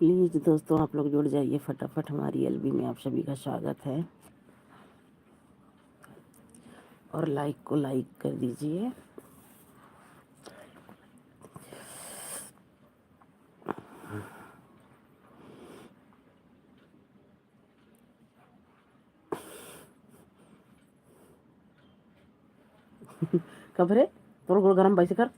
Please दोस्तों आप लोग जुड़ जाइए फटाफट, हमारी एलबी में आप सभी का स्वागत है। और लाइक को लाइक कर दीजिए। खबर है थोड़ा गुड़ गरम पैसे कर।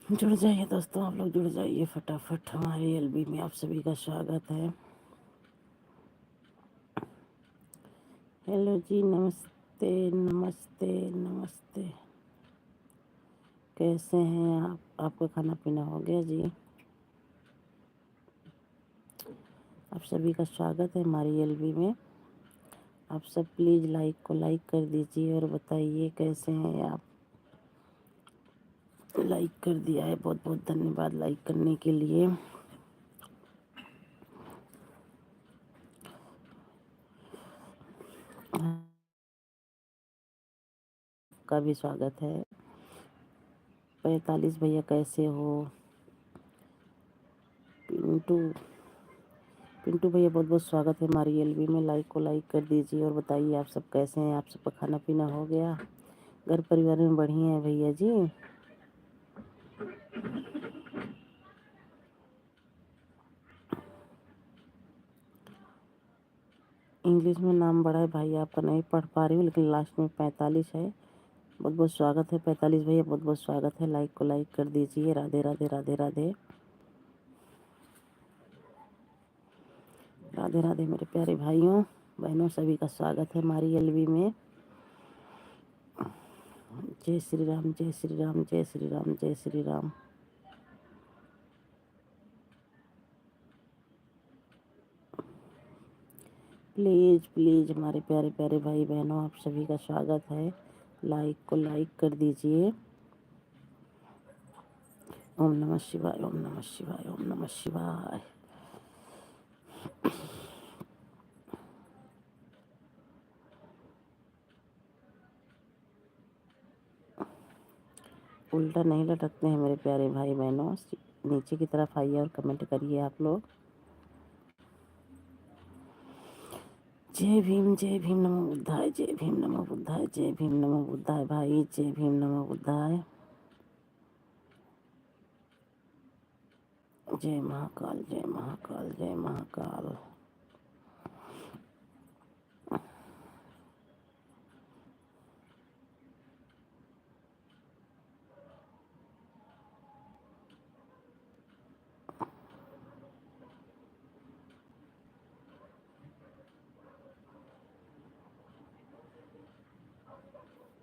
जुड़ जाइए दोस्तों, आप लोग जुड़ जाइए फटाफट, हमारी एलबी में आप सभी का स्वागत है। हेलो जी, नमस्ते नमस्ते नमस्ते। कैसे हैं आप? आपका खाना पीना हो गया जी? आप सभी का स्वागत है हमारी एलबी में। आप सब प्लीज़ लाइक को लाइक कर दीजिए और बताइए कैसे हैं आप। लाइक कर दिया है, बहुत बहुत धन्यवाद लाइक करने के लिए। का भी स्वागत है। 45 भैया कैसे हो? पिंटू पिंटू भैया बहुत बहुत स्वागत है हमारी एलबी में। लाइक को लाइक कर दीजिए और बताइए आप सब कैसे हैं। आप सबका खाना पीना हो गया? घर परिवार में बढ़िया है भैया जी? इंग्लिश में नाम बड़ा है भाई आपका, नहीं पढ़ पा रही हूँ लेकिन लास्ट में 45 है। बहुत बहुत स्वागत है 45 भैया, बहुत बहुत स्वागत है। लाइक को लाइक कर दीजिए। राधे राधे राधे राधे राधे राधे मेरे प्यारे भाइयों बहनों, सभी का स्वागत है हमारी एलबी में। जय श्री राम जय श्री राम जय श्री राम जय श्री राम। प्लीज़ प्लीज़ हमारे प्यारे प्यारे भाई बहनों, आप सभी का स्वागत है। लाइक को लाइक कर दीजिए। ओम नमः शिवाय ओम नमः शिवाय ओम नमः शिवाय। उल्टा नहीं लटकते हैं मेरे प्यारे भाई बहनों। नीचे की तरफ आइए और कमेंट करिए आप लोग। जय भीम नमो बुद्धाय, जय भीम नमो बुद्धाय, जय भीम नमो बुद्धाय भाई, जय भीम नमो बुद्धाय। जय महाकाल जय महाकाल जय महाकाल।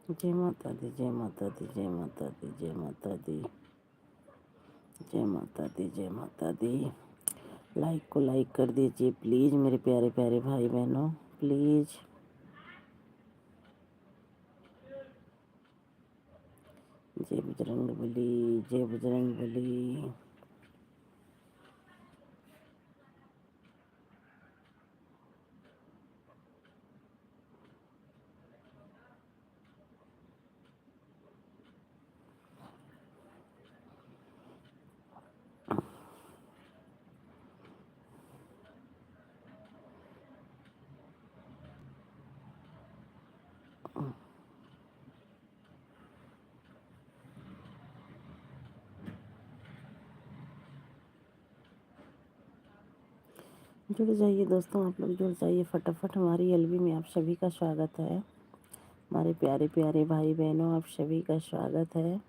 जय माता दी, जय माता दी, जय माता दी, जय माता दी, जय माता दी, जय माता दी। लाइक को लाइक कर दीजिए प्लीज़ मेरे प्यारे प्यारे भाई बहनों, प्लीज़। जय बजरंग बली, जय बजरंग बली। जुड़ जाइए दोस्तों, आप लोग जुड़ जाइए फटाफट। हमारी एलबी में आप सभी का स्वागत है। हमारे प्यारे प्यारे भाई बहनों, आप सभी का स्वागत है।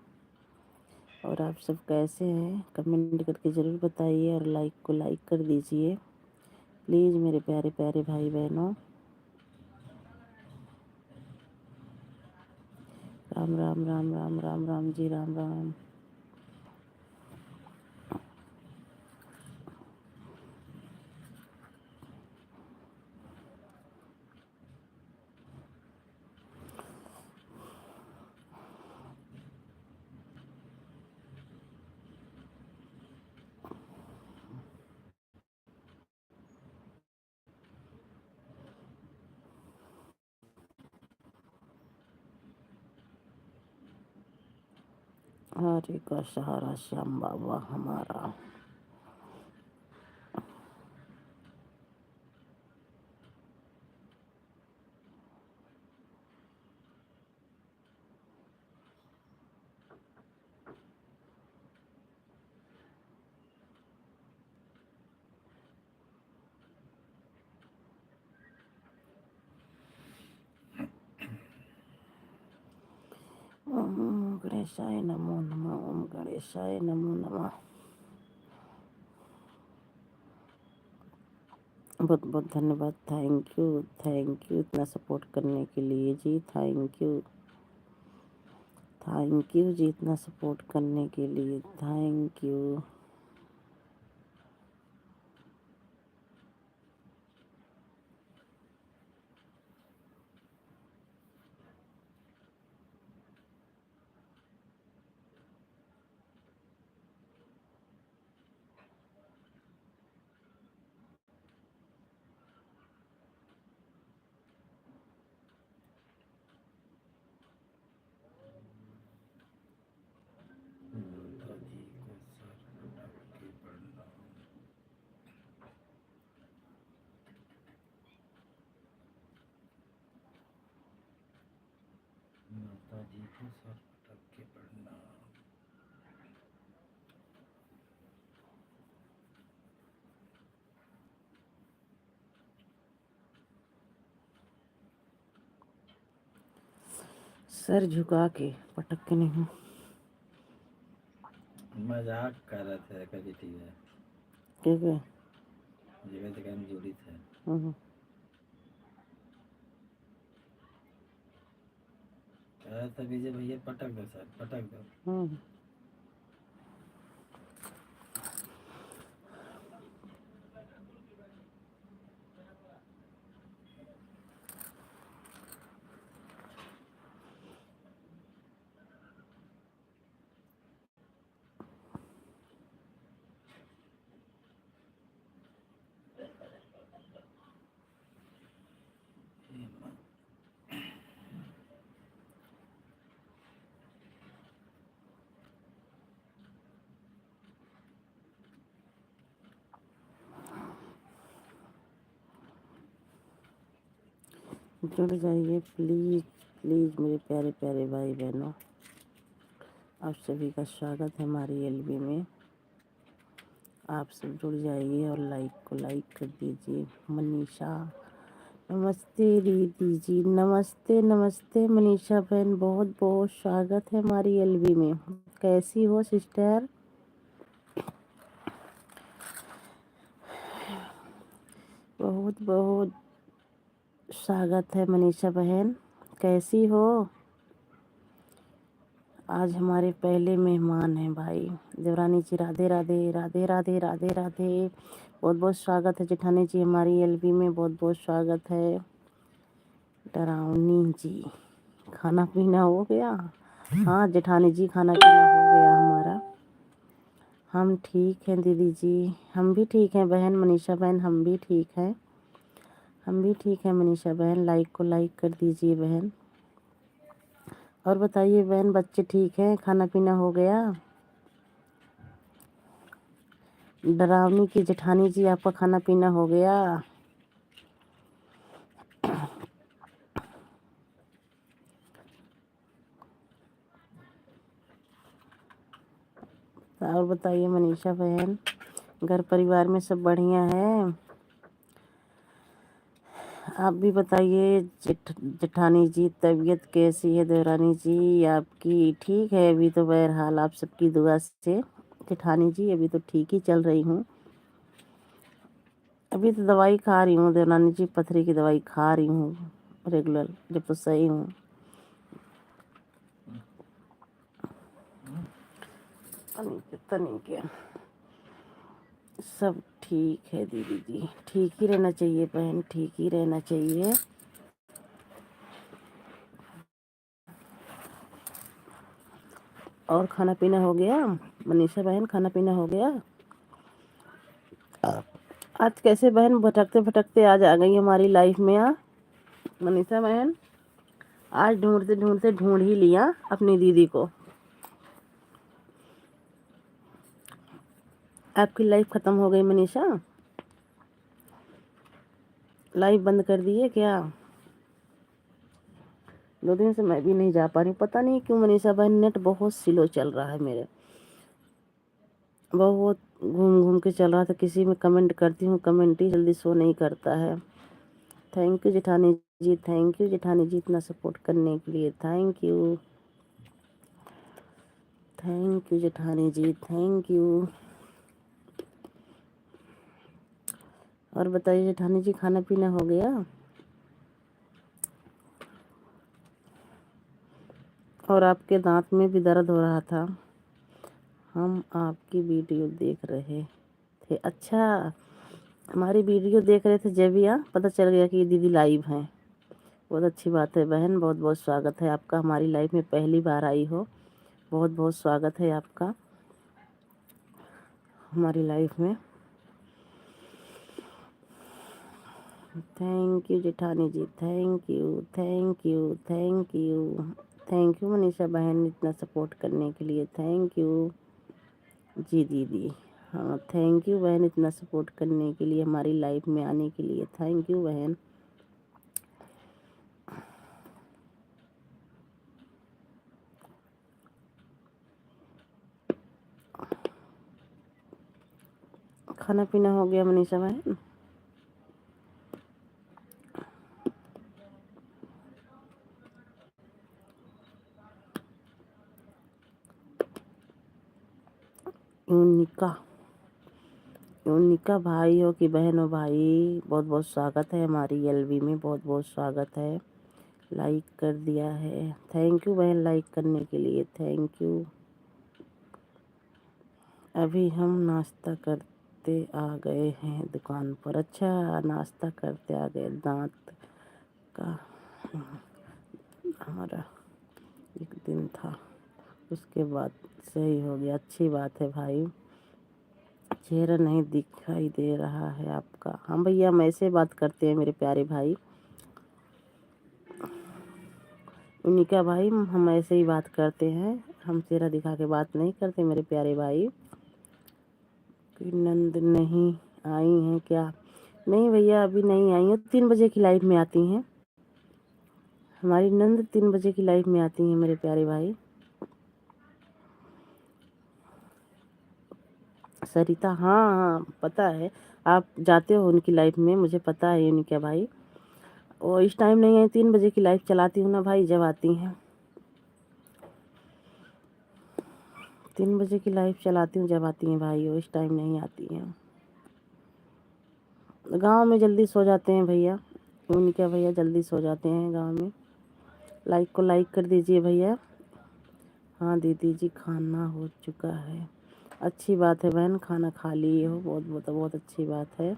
और आप सब कैसे हैं कमेंट करके ज़रूर बताइए, और लाइक को लाइक कर दीजिए प्लीज़ मेरे प्यारे प्यारे भाई बहनों। राम राम राम राम राम राम जी, राम राम। हरे का सहारा श्याम बाबा हमारा। ओम गणेशाय नमो नमः, ओम गणेशाय नमो नमः। बहुत बहुत धन्यवाद, थैंक यू इतना सपोर्ट करने के लिए जी। थैंक यू जी, इतना सपोर्ट करने के लिए थैंक यू। माता जी को सर पटक के प्रणाम। सर झुका के पटक के नहीं। मजाक कर रहे थे कभी, ठीक है ठीक है। जगह जगह में जोड़ी थे। कह रहा था विजय भैया पटक दो सर, पटक दो। जुड़ जाइए प्लीज़ प्लीज़ मेरे प्यारे प्यारे भाई बहनों, आप सभी का स्वागत है हमारी एलबी में। आप सब जुड़ जाइए और लाइक को लाइक कर दीजिए। मनीषा नमस्ते दीदी जी, नमस्ते नमस्ते मनीषा बहन, बहुत बहुत स्वागत है हमारी एलबी में। कैसी हो सिस्टर? बहुत बहुत स्वागत है मनीषा बहन, कैसी हो? आज हमारे पहले मेहमान हैं भाई। देवरानी जी राधे राधे राधे राधे राधे राधे। बहुत बहुत स्वागत है जेठानी जी हमारी एलबी में, बहुत बहुत स्वागत है। डरावनी जी, खाना पीना हो गया? हाँ जेठानी जी, खाना पीना हो गया हमारा। हम ठीक हैं दीदी जी, हम भी ठीक हैं बहन मनीषा बहन, हम भी ठीक हैं, हम भी ठीक हैं मनीषा बहन। लाइक को लाइक कर दीजिए बहन। और बताइए बहन, बच्चे ठीक हैं? खाना पीना हो गया? डरावनी की जेठानी जी, आपका खाना पीना हो गया? और बताइए मनीषा बहन, घर परिवार में सब बढ़िया है? आप भी बताइए जेठानी जी, तबीयत कैसी है? देवरानी जी आपकी ठीक है? अभी तो बहरहाल आप सबकी दुआ से जेठानी जी अभी तो ठीक ही चल रही हूँ। अभी तो दवाई खा रही हूँ देवरानी जी, पथरी की दवाई खा रही हूँ रेगुलर, जब तो सही हूँ। तनिक सब ठीक है दीदी जी, ठीक ही रहना चाहिए बहन, ठीक ही रहना चाहिए। और खाना पीना हो गया मनीषा बहन? खाना पीना हो गया? आज कैसे बहन भटकते भटकते आज आ गई हमारी लाइफ में मनीषा बहन? आज ढूंढते ढूंढते ढूंढ ही लिया अपनी दीदी को। आपकी लाइफ खत्म हो गई मनीषा? लाइफ बंद कर दिए क्या? 2 दिन से मैं भी नहीं जा पा रही हूँ, पता नहीं क्यों मनीषा बहन, नेट बहुत स्लो चल रहा है मेरे, बहुत घूम घूम के चल रहा था। किसी में कमेंट करती हूँ, कमेंट ही जल्दी शो नहीं करता है। थैंक यू जेठानी जी, थैंक यू जेठानी जी इतना सपोर्ट करने के लिए, थैंक यू, थैंक यू जेठानी जी, थैंक यू। और बताइए जेठानी जी, खाना पीना हो गया? और आपके दांत में भी दर्द हो रहा था, हम आपकी वीडियो देख रहे थे। अच्छा, हमारी वीडियो देख रहे थे जब ही पता चल गया कि दीदी लाइव हैं। बहुत अच्छी बात है बहन, बहुत बहुत स्वागत है आपका, हमारी लाइफ में पहली बार आई हो, बहुत बहुत स्वागत है आपका हमारी लाइफ में। थैंक यू जेठानी जी, thank you thank you thank you thank you Manisha बहन इतना सपोर्ट करने के लिए, थैंक यू जी दीदी। हाँ थैंक यू बहन इतना सपोर्ट करने के लिए, हमारी लाइफ में आने के लिए, थैंक यू बहन। खाना पीना हो गया मनीषा बहन? यूनिका, यूनिका भाई हो कि बहन हो भाई, बहुत बहुत स्वागत है हमारी एलवी में, बहुत बहुत स्वागत है। लाइक कर दिया है, थैंक यू बहन लाइक करने के लिए, थैंक यू। अभी हम नाश्ता करते आ गए हैं दुकान पर। अच्छा, नाश्ता करते आ गए, दांत का हमारा एक दिन था, उसके बाद सही हो गया, अच्छी बात है भाई। चेहरा नहीं दिखाई दे रहा है आपका? हाँ भैया, हम ऐसे बात करते हैं मेरे प्यारे भाई, उनका भाई, हम ऐसे ही बात करते हैं, हम चेहरा दिखा के बात नहीं करते मेरे प्यारे भाई। कि नंद नहीं आई हैं क्या? नहीं भैया अभी नहीं आई हैं, 3 बजे की लाइफ में आती हैं हमारी नंद, 3 बजे की लाइफ में आती हैं मेरे प्यारे भाई। सरिता, हाँ हाँ पता है, आप जाते हो उनकी लाइफ में, मुझे पता है उनका भाई। वो इस टाइम नहीं है, 3 बजे की लाइफ चलाती हूँ ना भाई, जब आती हैं 3 बजे की लाइफ चलाती हूँ जब आती हैं भाई, वो इस टाइम नहीं आती हैं। गांव में जल्दी सो जाते हैं भैया, उनके भैया जल्दी सो जाते हैं गांव में। लाइक को लाइक कर दीजिए भैया, हाँ दीदी जी, खाना हो चुका है। अच्छी बात है बहन, खाना खा लिए हो, बहुत बहुत बहुत अच्छी बात है।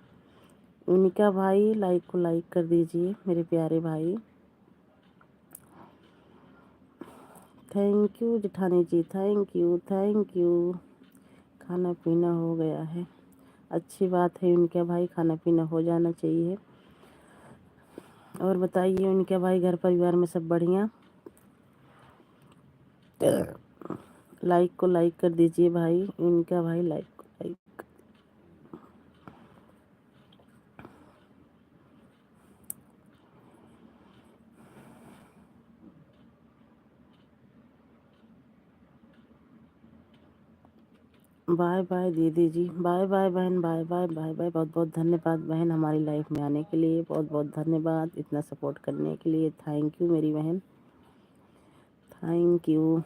उनका भाई लाइक को लाइक कर दीजिए मेरे प्यारे भाई। थैंक यू जेठानी जी, थैंक यू थैंक यू। खाना पीना हो गया है, अच्छी बात है उनका भाई, खाना पीना हो जाना चाहिए। और बताइए उनका भाई, घर परिवार में सब बढ़िया? लाइक को लाइक कर दीजिए भाई, उनका भाई लाइक को लाइक। बाय बाय दीदी जी, बाय बाय बहन, बाय बाय बाय बाय। बहुत बहुत धन्यवाद बहन हमारी लाइफ में आने के लिए, बहुत बहुत धन्यवाद इतना सपोर्ट करने के लिए। थैंक यू मेरी बहन, थैंक यू।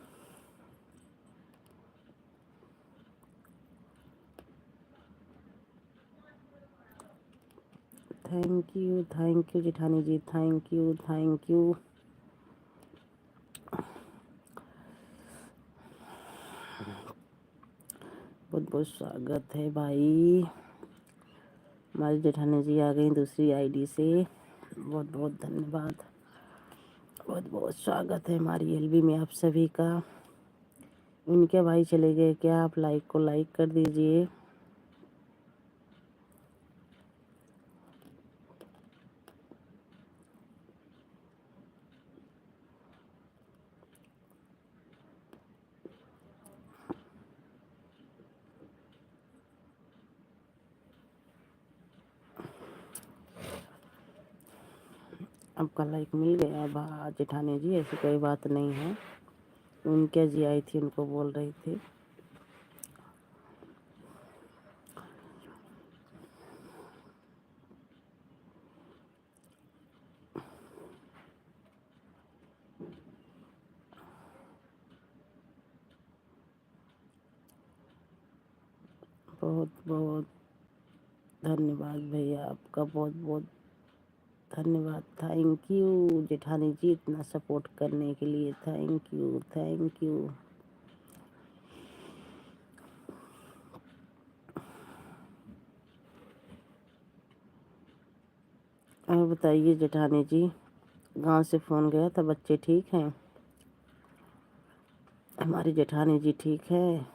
थैंक यू जेठानी जी, थैंक यू थैंक यू। बहुत बहुत स्वागत है भाई। हमारी जेठानी जी आ गई दूसरी आईडी से, बहुत बहुत धन्यवाद। बहुत बहुत स्वागत है हमारी एलबी में आप सभी का। उनके भाई चले गए क्या? आप लाइक को लाइक कर दीजिए। आपका लाइक मिल गया बा जेठानी जी, ऐसी कोई बात नहीं है। उनके जी आई थी, उनको बोल रही थी। बहुत बहुत धन्यवाद भैया आपका, बहुत बहुत धन्यवाद। थैंक यू जेठानी जी इतना सपोर्ट करने के लिए, थैंक यू थैंक यू। और बताइए जेठानी जी, गांव से फ़ोन गया था, बच्चे ठीक हैं? हमारी जेठानी जी ठीक है?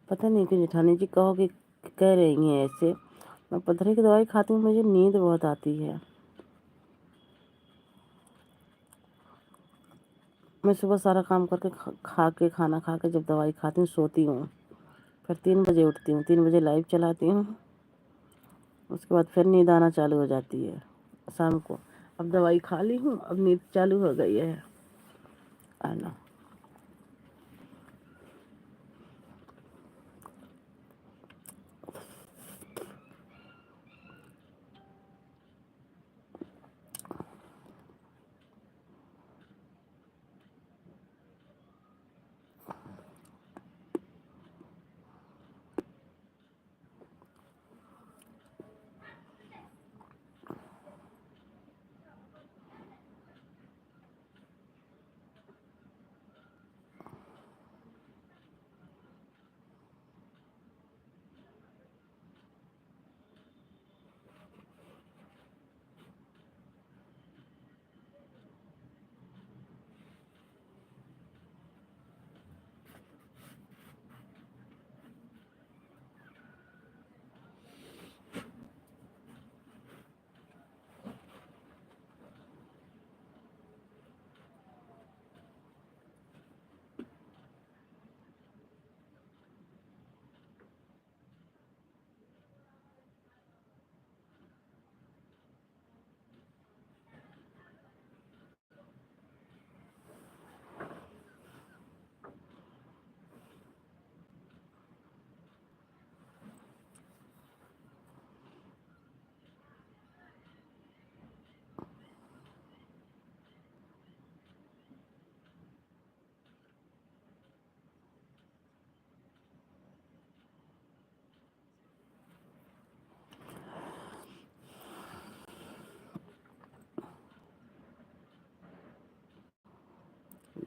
पता नहीं कि जेठानी जी कहोगे, कह रही हैं ऐसे। मैं पथरी की दवाई खाती हूँ, मुझे नींद बहुत आती है। मैं सुबह सारा काम करके खा के खाना खा के जब दवाई खाती हूँ सोती हूँ, फिर 3 बजे उठती हूँ, 3 बजे लाइव चलाती हूँ, उसके बाद फिर नींद आना चालू हो जाती है शाम को। अब दवाई खा ली हूँ, अब नींद चालू हो गई है आना।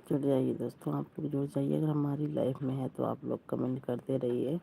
जुड़ जाइए दोस्तों, आप लोग जुड़ जाइए। अगर हमारी लाइफ में है तो आप लोग कमेंट करते रहिए।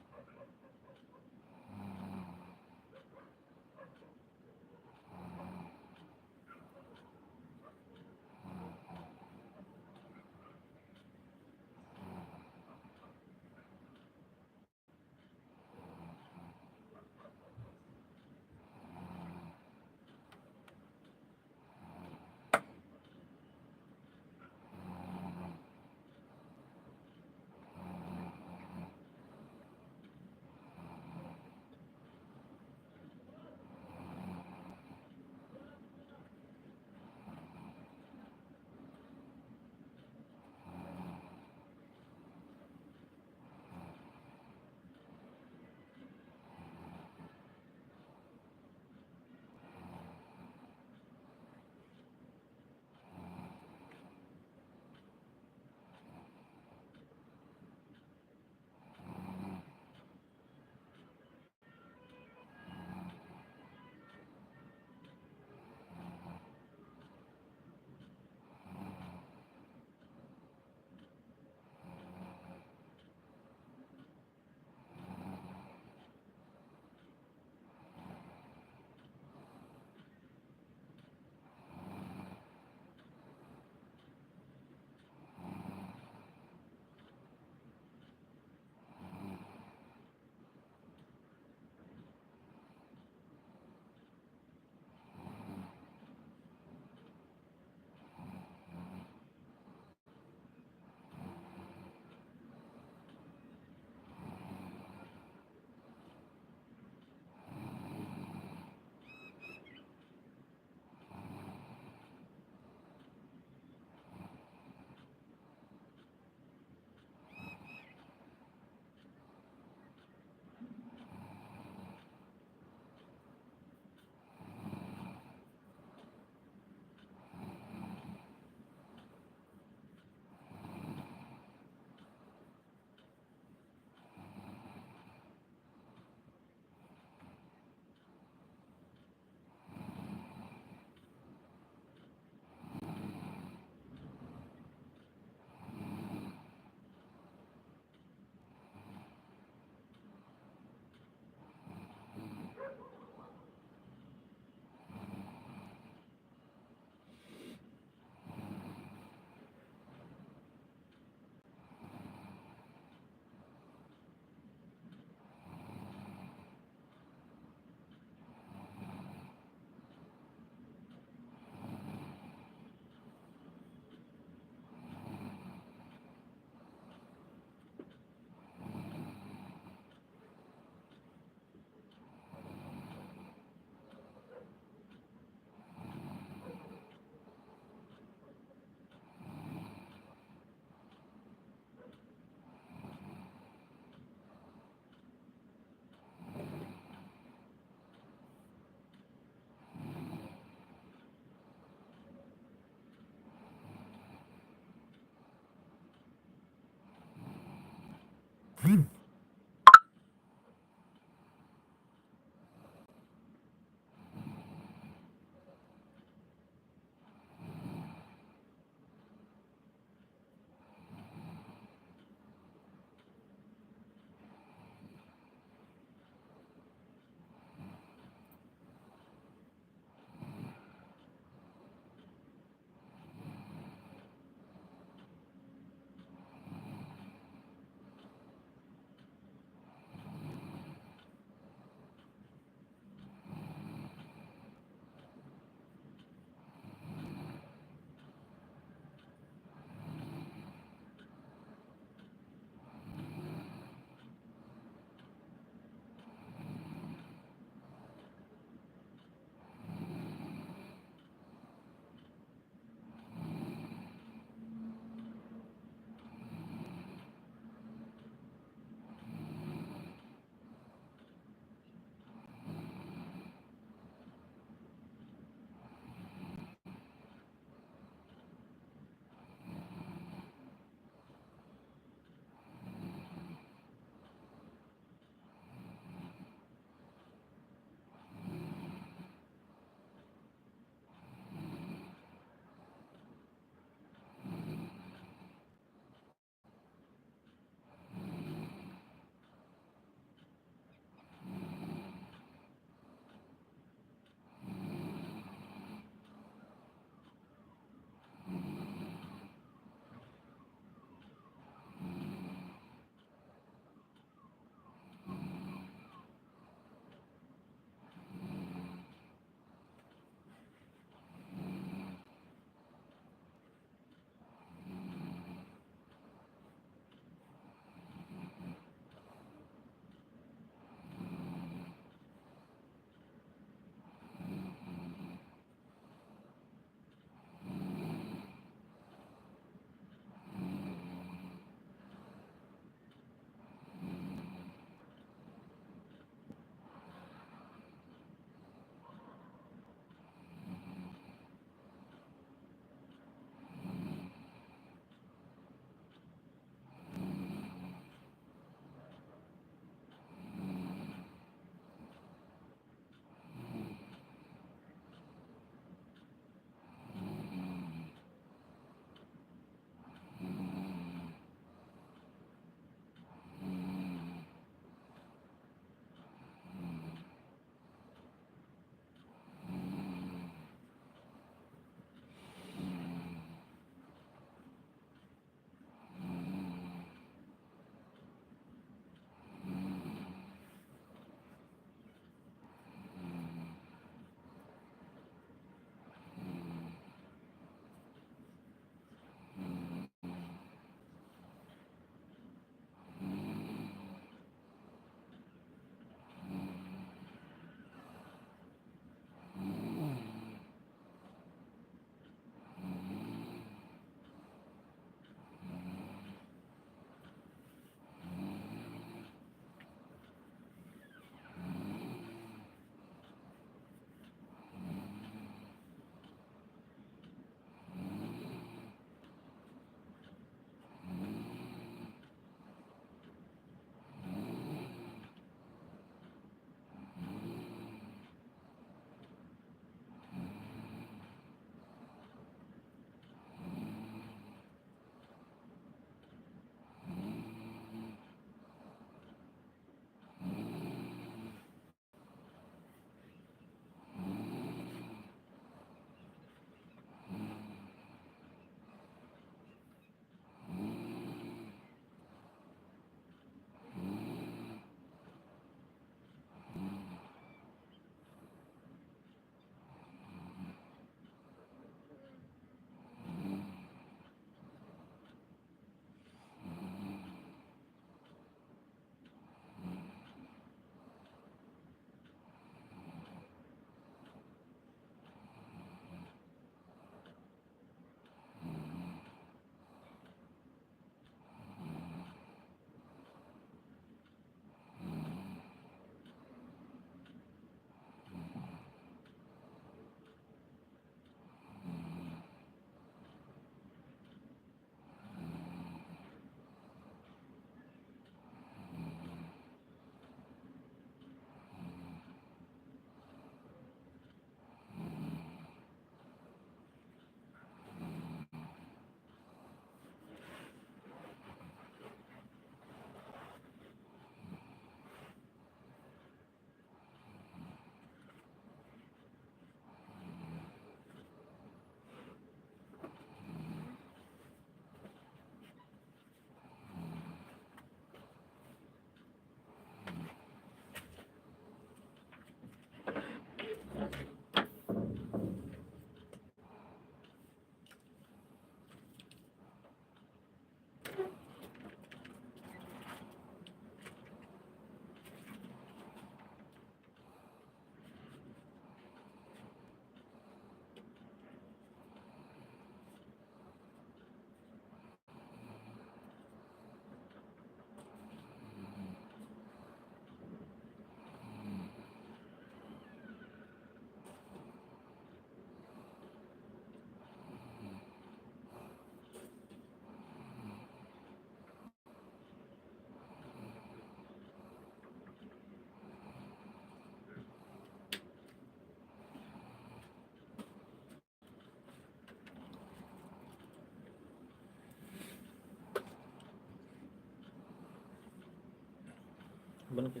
बन के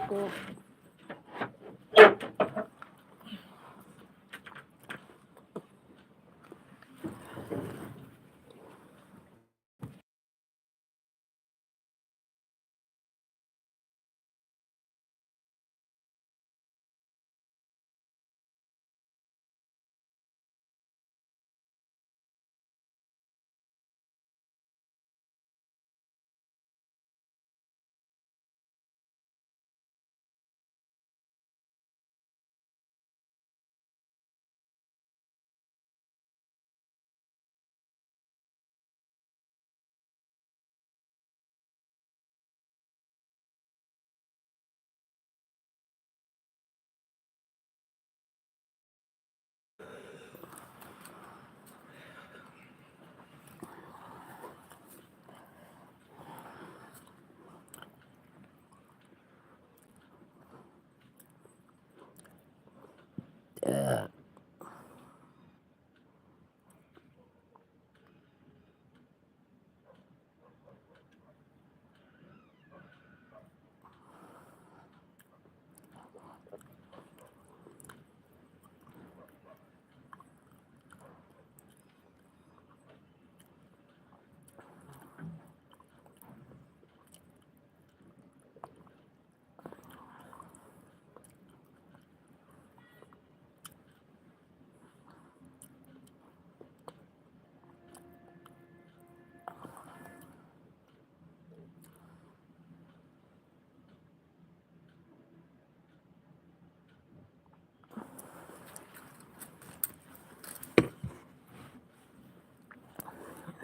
तो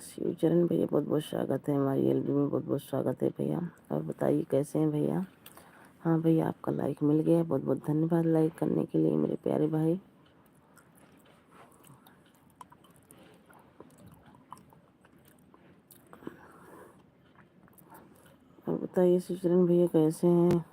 शिवचरण भैया बहुत बहुत स्वागत है हमारी एलबी में, बहुत बहुत स्वागत है भैया। और बताइए कैसे हैं भैया। हाँ भैया आपका लाइक मिल गया है, बहुत बहुत धन्यवाद लाइक करने के लिए मेरे प्यारे भाई। और बताइए शिवचरण भैया कैसे हैं।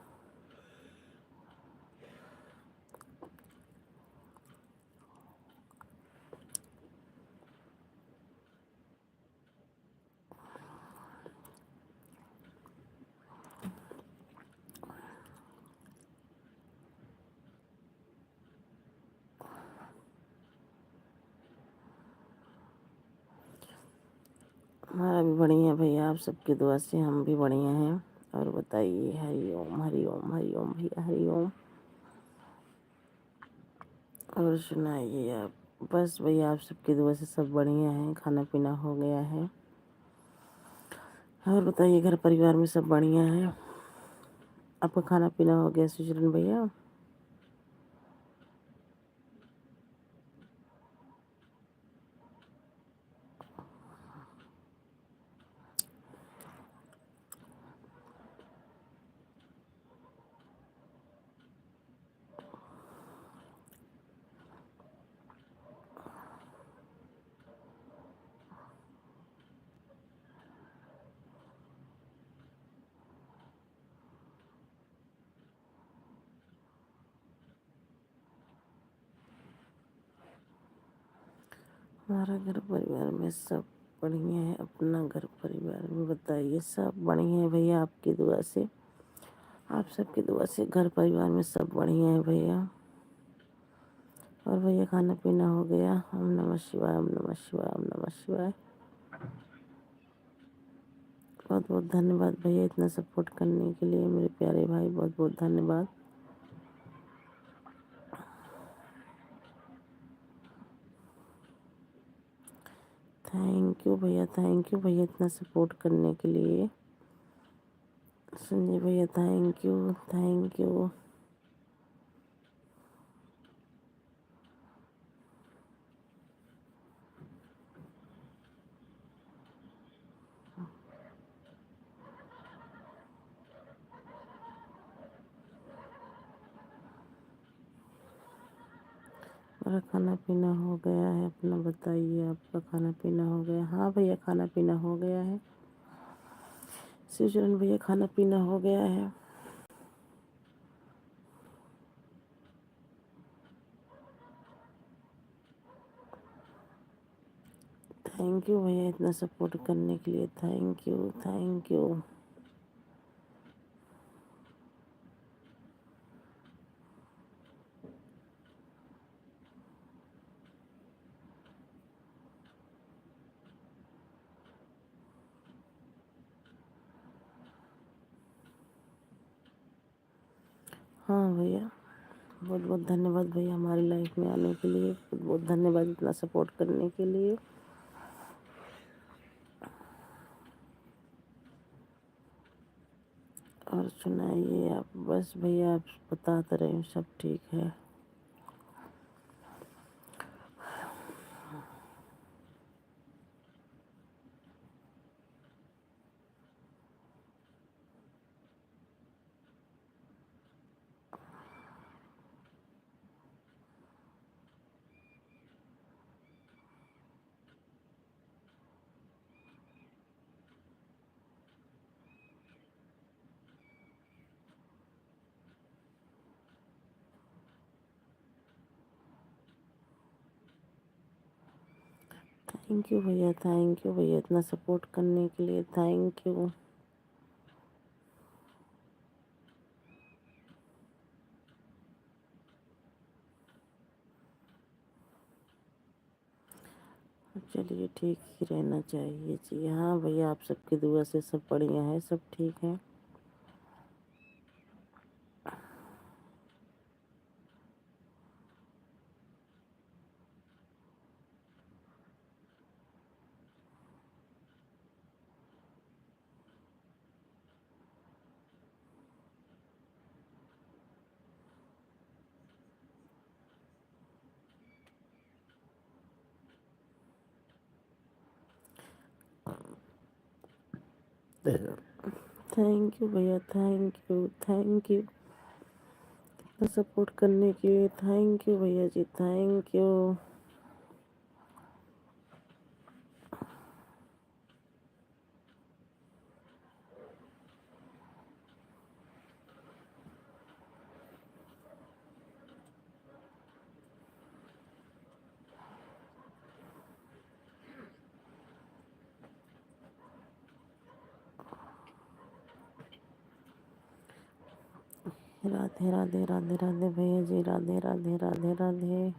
हमारा भी बढ़िया है भैया, आप सबकी दुआ से हम भी बढ़िया हैं। और बताइए हरि ओम हरि ओम हरि ओम भैया हरि ओम। और सुनाइए आप। बस भैया आप सबकी दुआ से सब बढ़िया है, खाना पीना हो गया है। और बताइए घर परिवार में सब बढ़िया है। आपका खाना पीना हो गया शिवचरण भैया। हमारा घर परिवार में सब बढ़िया है। अपना घर परिवार में बताइए सब बढ़िया है भैया, आपकी दुआ से, आप सबकी दुआ से घर परिवार में सब बढ़िया है भैया। और भैया खाना पीना हो गया। ओम नमः शिवाय ओम नमः शिवाय ओम नमः शिवाय। बहुत बहुत धन्यवाद भैया इतना सपोर्ट करने के लिए मेरे प्यारे भाई, बहुत बहुत धन्यवाद। थैंक यू भैया, थैंक यू भैया इतना सपोर्ट करने के लिए। संजय भैया थैंक यू थैंक यू। मेरा खाना पीना हो गया है, अपना बताइए आपका खाना पीना हो गया। हाँ भैया खाना पीना हो गया है। शिवचरण भैया खाना पीना हो गया है। थैंक यू भैया इतना सपोर्ट करने के लिए, थैंक यू थैंक यू। हाँ भैया, बहुत बहुत धन्यवाद भैया हमारी लाइफ में आने के लिए, बहुत बहुत धन्यवाद इतना सपोर्ट करने के लिए। और सुनाइए आप, बस भैया आप बताते रहे सब ठीक है। थैंक यू भैया इतना सपोर्ट करने के लिए, थैंक यू। चलिए ठीक ही रहना चाहिए जी। हाँ भैया आप सबकी दुआ से सब बढ़िया है, सब ठीक है। थैंक यू भैया, थैंक यू सपोर्ट करने के लिए, थैंक यू भैया जी, थैंक यू। राधे राधे राधे राधे भैया जी, राधे राधे राधे राधे।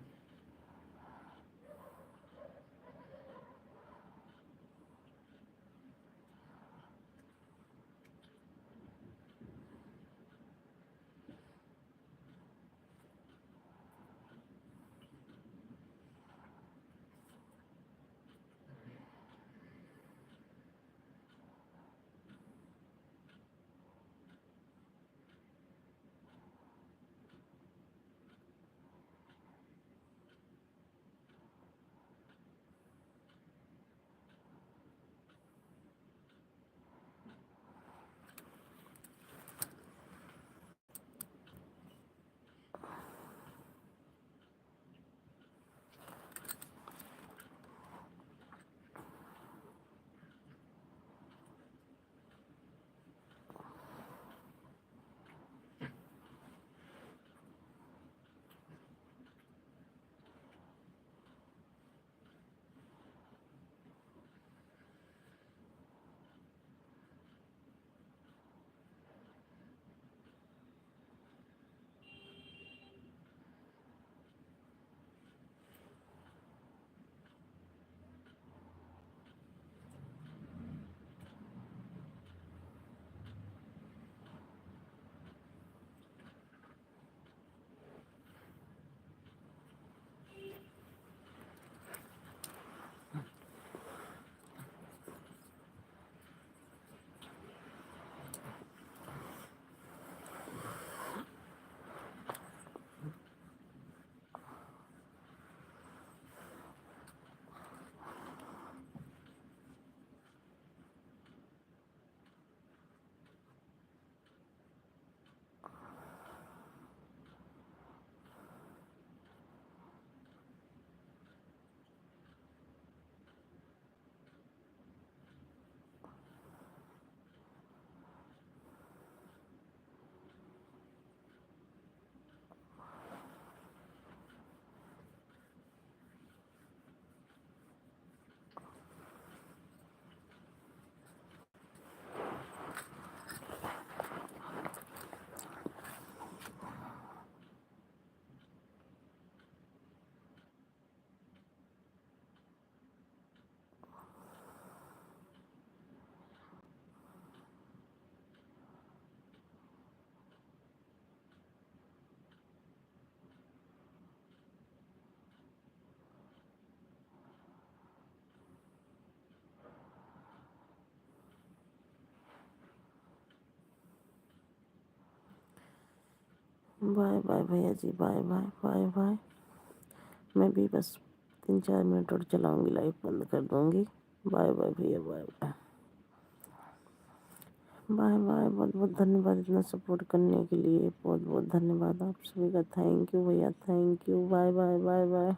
बाय बाय भैया जी, बाय बाय बाय बाय। मैं भी बस 3-4 मिनट और चलाऊंगी, लाइव बंद कर दूंगी। बाय बाय भैया, बाय बाय बाय बाय। बहुत बहुत धन्यवाद इतना सपोर्ट करने के लिए, बहुत बहुत धन्यवाद आप सभी का। थैंक यू भैया, thank you. Bye bye bye bye.